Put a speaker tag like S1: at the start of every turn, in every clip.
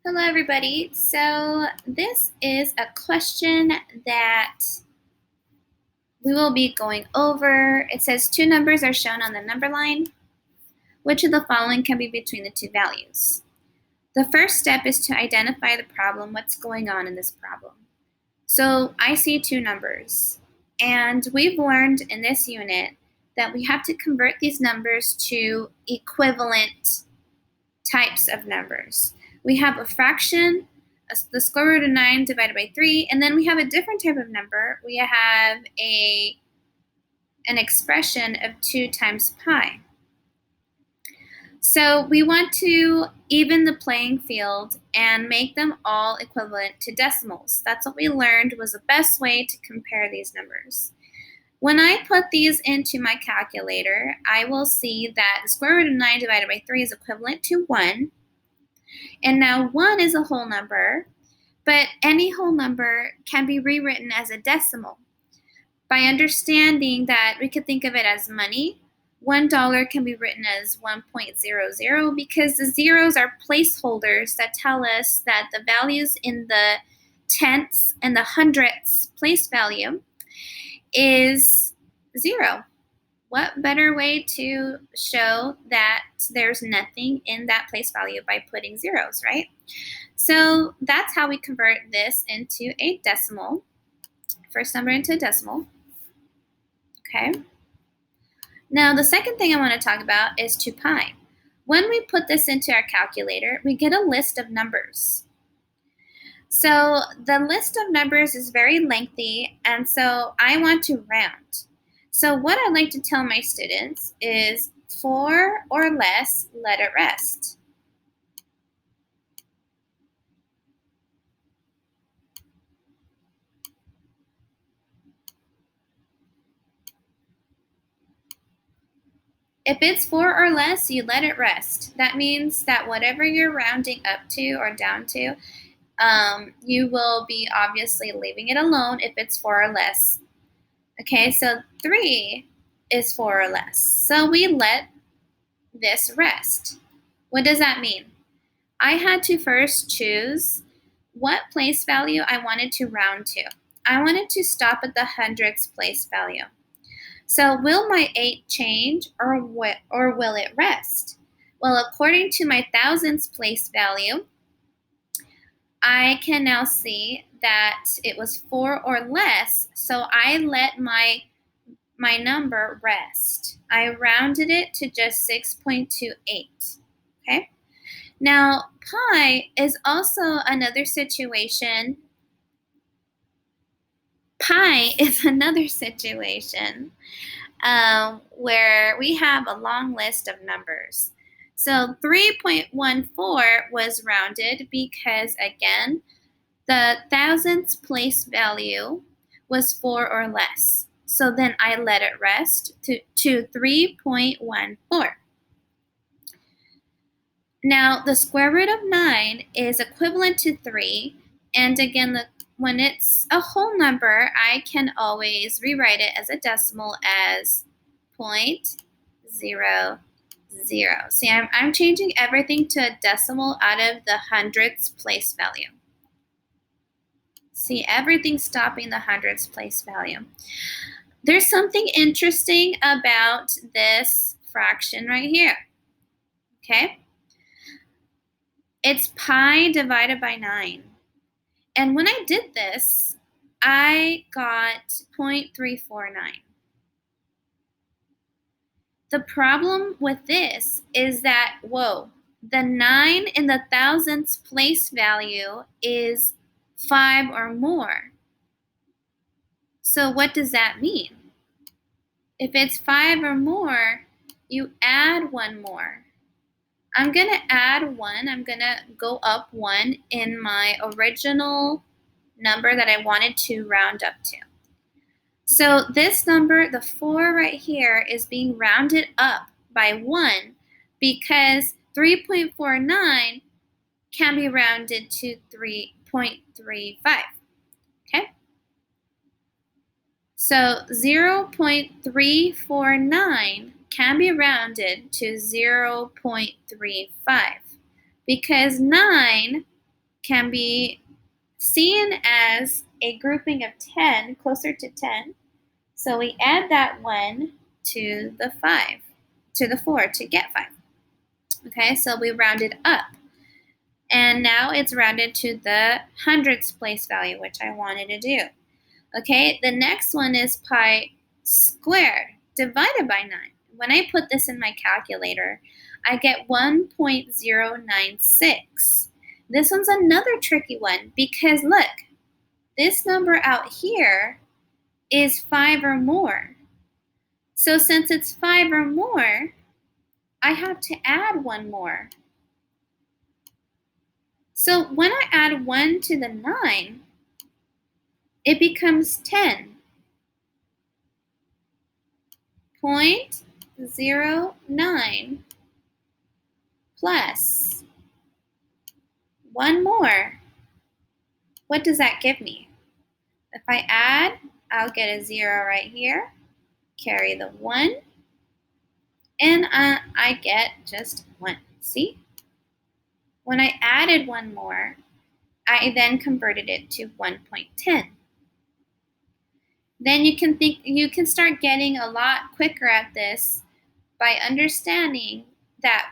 S1: Hello, everybody. So this is a question that we will be going over. It says two numbers are shown on the number line. Which of the following can be between the two values? The first step is to identify the problem, what's going on in this problem. So I see two numbers, and we've learned in this unit that we have to convert these numbers to equivalent types of numbers. We have a fraction, the square root of 9 divided by 3, and then we have a different type of number. We have an expression of 2 times pi. So we want to even the playing field and make them all equivalent to decimals. That's what we learned was the best way to compare these numbers. When I put these into my calculator, I will see that the square root of 9 divided by 3 is equivalent to 1. And now 1 is a whole number, but any whole number can be rewritten as a decimal. By understanding that we could think of it as money, $1 can be written as 1.00 because the zeros are placeholders that tell us that the values in the tenths and the hundredths place value is 0. What better way to show that there's nothing in that place value by putting zeros, right? So that's how we convert this into a decimal. First number into a decimal. Okay. Now the second thing I want to talk about is 2 pi. When we put this into our calculator, we get a list of numbers. So the list of numbers is very lengthy, and so I want to round. So what I like to tell my students is 4 or less, let it rest. If it's 4 or less, you let it rest. That means that whatever you're rounding up to or down to, you will be obviously leaving it alone if it's 4 or less. Okay, so 3 is 4 or less. So we let this rest. What does that mean? I had to first choose what place value I wanted to round to. I wanted to stop at the hundredths place value. So will my 8 change or will it rest? Well, according to my thousandths place value, I can now see that it was 4 or less, so I let my number rest. I rounded it to just 6.28, okay? Now, pi is also another situation. Pi is another situation where we have a long list of numbers. So 3.14 was rounded because, again, the thousandths place value was 4 or less. So then I let it rest to 3.14. Now, the square root of 9 is equivalent to 3. And again, when it's a whole number, I can always rewrite it as a decimal as 0.00. See, I'm changing everything to a decimal out of the hundredths place value. See, everything's stopping the hundredths place value. There's something interesting about this fraction right here, okay? It's pi divided by 9. And when I did this, I got 0.349. The problem with this is that, the 9 in the thousandths place value is 5 or more. So what does that mean? If it's 5 or more, you add 1 more. I'm going to add 1. I'm going to go up 1 in my original number that I wanted to round up to. So this number, the 4 right here, is being rounded up by 1 because 3.49 can be rounded to 3.35. Okay? So 0.349 can be rounded to 0.35 because 9 can be seen as a grouping of 10, closer to 10. So we add that 1 to the 5, to the 4 to get 5. Okay, so we rounded up. And now it's rounded to the hundredths place value, which I wanted to do. Okay, the next one is pi squared divided by 9. When I put this in my calculator, I get 1.096. This one's another tricky one because look, this number out here is 5 or more. So since it's 5 or more, I have to add one more. So when I add 1 to the 9, it becomes 10. 0.09 plus one more. What does that give me? If I add, I'll get a 0 right here, carry the 1, and I get just 1. See? When I added one more, I then converted it to 1.10. Then you can start getting a lot quicker at this by understanding that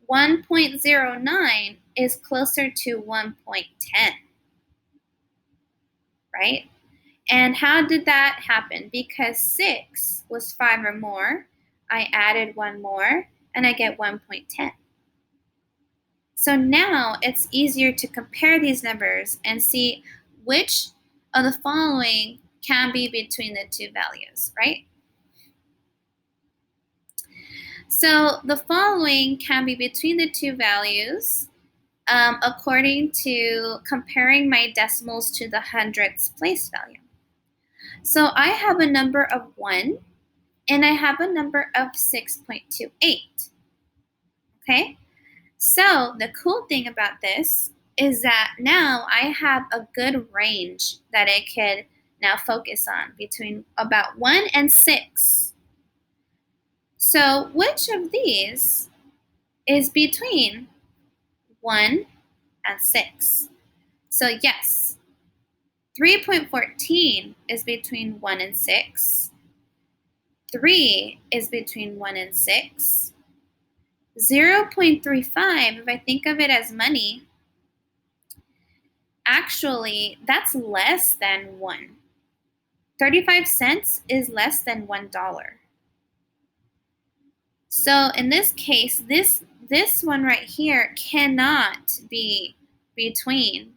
S1: 1.09 is closer to 1.10, right? And how did that happen? Because 6 was 5 or more, I added one more, and I get 1.10. So now it's easier to compare these numbers and see which of the following can be between the two values, right? So the following can be between the two values according to comparing my decimals to the hundredths place value. So I have a number of 1 and I have a number of 6.28. Okay? So the cool thing about this is that now I have a good range that I could now focus on between about 1 and 6. So which of these is between 1 and 6? So yes, 3.14 is between 1 and 6. 3 is between 1 and 6. 0.35, if I think of it as money, actually, that's less than 1. 35 cents is less than $1. So in this case, this one right here cannot be between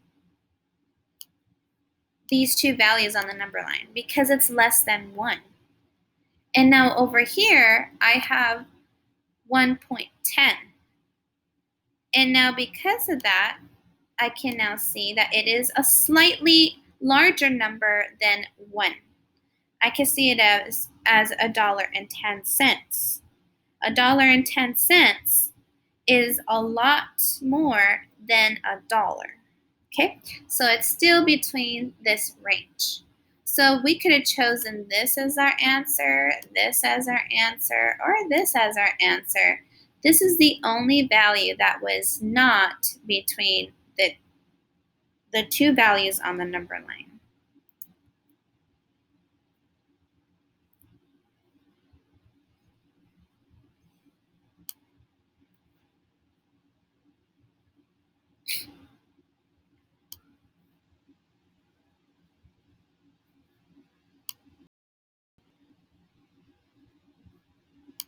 S1: these two values on the number line because it's less than 1. And now over here, I have 1.10. And now because of that, I can now see that it is a slightly larger number than 1. I can see it as $1.10. $1.10 is a lot more than $1. Okay, so it's still between this range. So we could have chosen this as our answer, this as our answer, or this as our answer. This is the only value that was not between the two values on the number line.